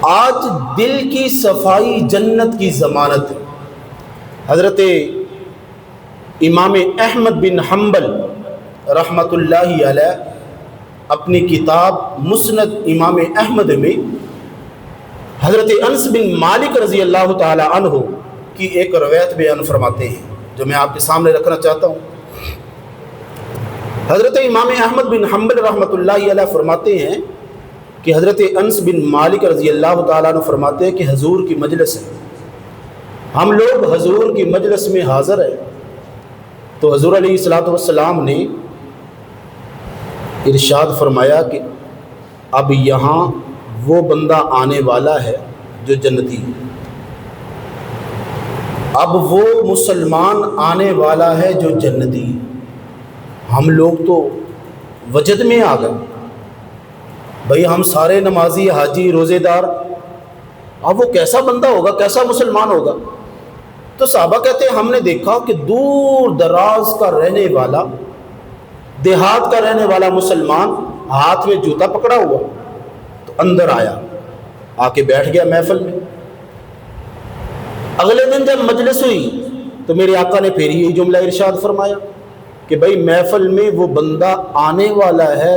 آج دل کی صفائی جنت کی ضمانت ہے۔ حضرت امام احمد بن حنبل رحمۃ اللہ علیہ اپنی کتاب مسند امام احمد میں حضرت انس بن مالک رضی اللہ تعالی عنہ کی ایک روایت بیان فرماتے ہیں جو میں آپ کے سامنے رکھنا چاہتا ہوں۔ حضرت امام احمد بن حنبل رحمۃ اللہ علیہ فرماتے ہیں کہ حضرت انس بن مالک رضی اللہ تعالیٰ عنہ فرماتے ہیں کہ حضور کی مجلس ہے، ہم لوگ حضور کی مجلس میں حاضر ہیں، تو حضور علیہ الصلوۃ والسلام نے ارشاد فرمایا کہ اب یہاں وہ بندہ آنے والا ہے جو جنتی ہے، اب وہ مسلمان آنے والا ہے جو جنتی ہے۔ ہم لوگ تو وجد میں آ گئے، بھئی ہم سارے نمازی، حاجی، روزے دار، اب وہ کیسا بندہ ہوگا، کیسا مسلمان ہوگا؟ تو صحابہ کہتے ہیں ہم نے دیکھا کہ دور دراز کا رہنے والا، دیہات کا رہنے والا مسلمان ہاتھ میں جوتا پکڑا ہوا، تو اندر آیا، آ کے بیٹھ گیا محفل میں۔ اگلے دن جب مجلس ہوئی تو میرے آقا نے پھر یہی جملہ ارشاد فرمایا کہ بھئی محفل میں وہ بندہ آنے والا ہے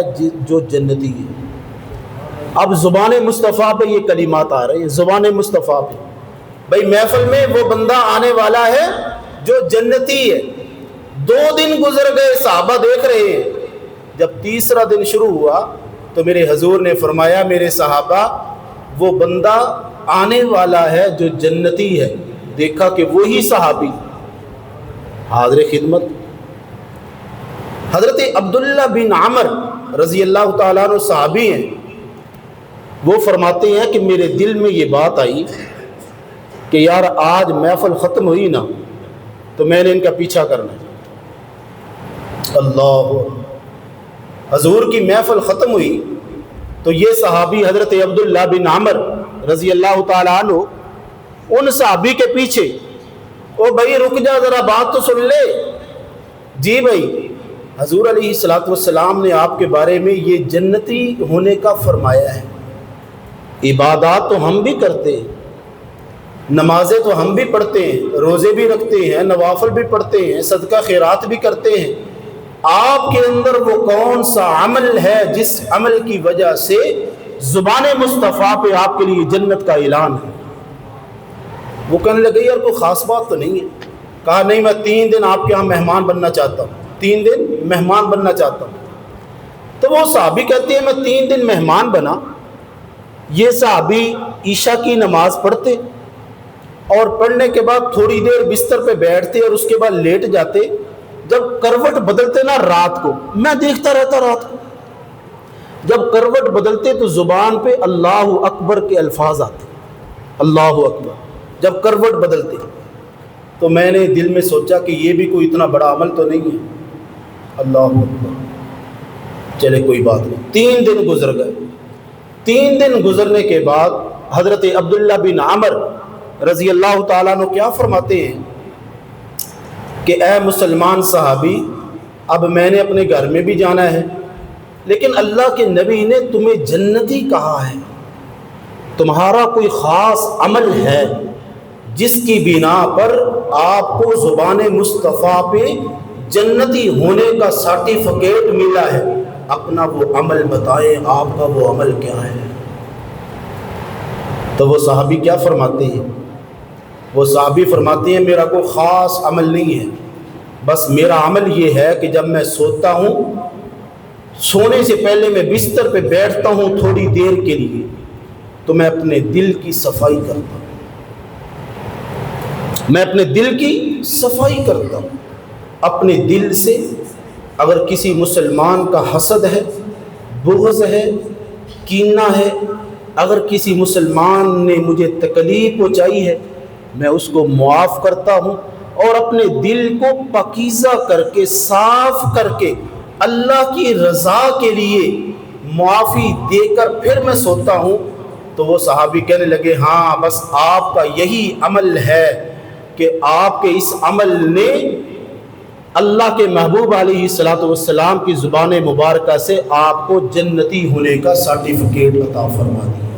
جو جنتی ہے۔ اب زبان مصطفیٰ پہ یہ کلمات آ رہے ہیں، زبان مصطفیٰ پہ، بھئی محفل میں وہ بندہ آنے والا ہے جو جنتی ہے۔ 2 دن گزر گئے، صحابہ دیکھ رہے ہیں، جب تیسرا دن شروع ہوا تو میرے حضور نے فرمایا میرے صحابہ وہ بندہ آنے والا ہے جو جنتی ہے۔ دیکھا کہ وہی صحابی حاضر خدمت حضرت عبداللہ بن عمر رضی اللہ تعالیٰ عنہ صحابی ہیں، وہ فرماتے ہیں کہ میرے دل میں یہ بات آئی کہ یار آج محفل ختم ہوئی نا تو میں نے ان کا پیچھا کرنا ہے۔ اللہ، حضور کی محفل ختم ہوئی تو یہ صحابی حضرت عبداللہ بن عمر رضی اللہ تعالیٰ عنہ ان صحابی کے پیچھے، او بھائی رک جا ذرا بات تو سن لے۔ جی بھائی، حضور علیہ الصلوۃ والسلام نے آپ کے بارے میں یہ جنتی ہونے کا فرمایا ہے۔ عبادات تو ہم بھی کرتے ہیں، نمازیں تو ہم بھی پڑھتے ہیں، روزے بھی رکھتے ہیں، نوافل بھی پڑھتے ہیں، صدقہ خیرات بھی کرتے ہیں۔ آپ کے اندر وہ کون سا عمل ہے جس عمل کی وجہ سے زبان مصطفیٰ پہ آپ کے لیے جنت کا اعلان ہے؟ وہ کہنے لگے یار کوئی خاص بات تو نہیں ہے۔ کہا نہیں، میں 3 دن آپ کے یہاں مہمان بننا چاہتا ہوں، 3 دن مہمان بننا چاہتا ہوں۔ تو وہ صحابی کہتے ہیں میں 3 دن مہمان بنا۔ یہ صحابی عشاء کی نماز پڑھتے اور پڑھنے کے بعد تھوڑی دیر بستر پہ بیٹھتے اور اس کے بعد لیٹ جاتے۔ جب کروٹ بدلتے نا رات کو، میں دیکھتا رہتا رات کو، جب کروٹ بدلتے تو زبان پہ اللہ اکبر کے الفاظ آتے، اللہ اکبر، جب کروٹ بدلتے تو میں نے دل میں سوچا کہ یہ بھی کوئی اتنا بڑا عمل تو نہیں ہے، اللہ اکبر، چلے کوئی بات نہیں۔ 3 دن گزر گئے۔ 3 دن گزرنے کے بعد حضرت عبداللہ بن عمر رضی اللہ تعالیٰ عنہ کیا فرماتے ہیں کہ اے مسلمان صحابی، اب میں نے اپنے گھر میں بھی جانا ہے، لیکن اللہ کے نبی نے تمہیں جنتی کہا ہے، تمہارا کوئی خاص عمل ہے جس کی بنا پر آپ کو زبان مصطفیٰ پہ جنتی ہونے کا سرٹیفکیٹ ملا ہے، اپنا وہ عمل بتائیں، آپ کا وہ عمل کیا ہے؟ تو وہ صحابی کیا فرماتے ہیں؟ وہ صحابی فرماتے ہیں میرا کوئی خاص عمل نہیں ہے، بس میرا عمل یہ ہے کہ جب میں سوتا ہوں، سونے سے پہلے میں بستر پہ بیٹھتا ہوں تھوڑی دیر کے لیے تو میں اپنے دل کی صفائی کرتا ہوں، میں اپنے دل کی صفائی کرتا ہوں۔ اپنے دل سے اگر کسی مسلمان کا حسد ہے، بغض ہے، کینہ ہے، اگر کسی مسلمان نے مجھے تکلیف پہنچائی ہے، میں اس کو معاف کرتا ہوں اور اپنے دل کو پاکیزہ کر کے، صاف کر کے، اللہ کی رضا کے لیے معافی دے کر پھر میں سوتا ہوں۔ تو وہ صحابی کہنے لگے ہاں بس آپ کا یہی عمل ہے کہ آپ کے اس عمل نے اللہ کے محبوب علیہ الصلوۃ والسلام کی زبان مبارکہ سے آپ کو جنتی ہونے کا سرٹیفکیٹ عطا فرما دیا۔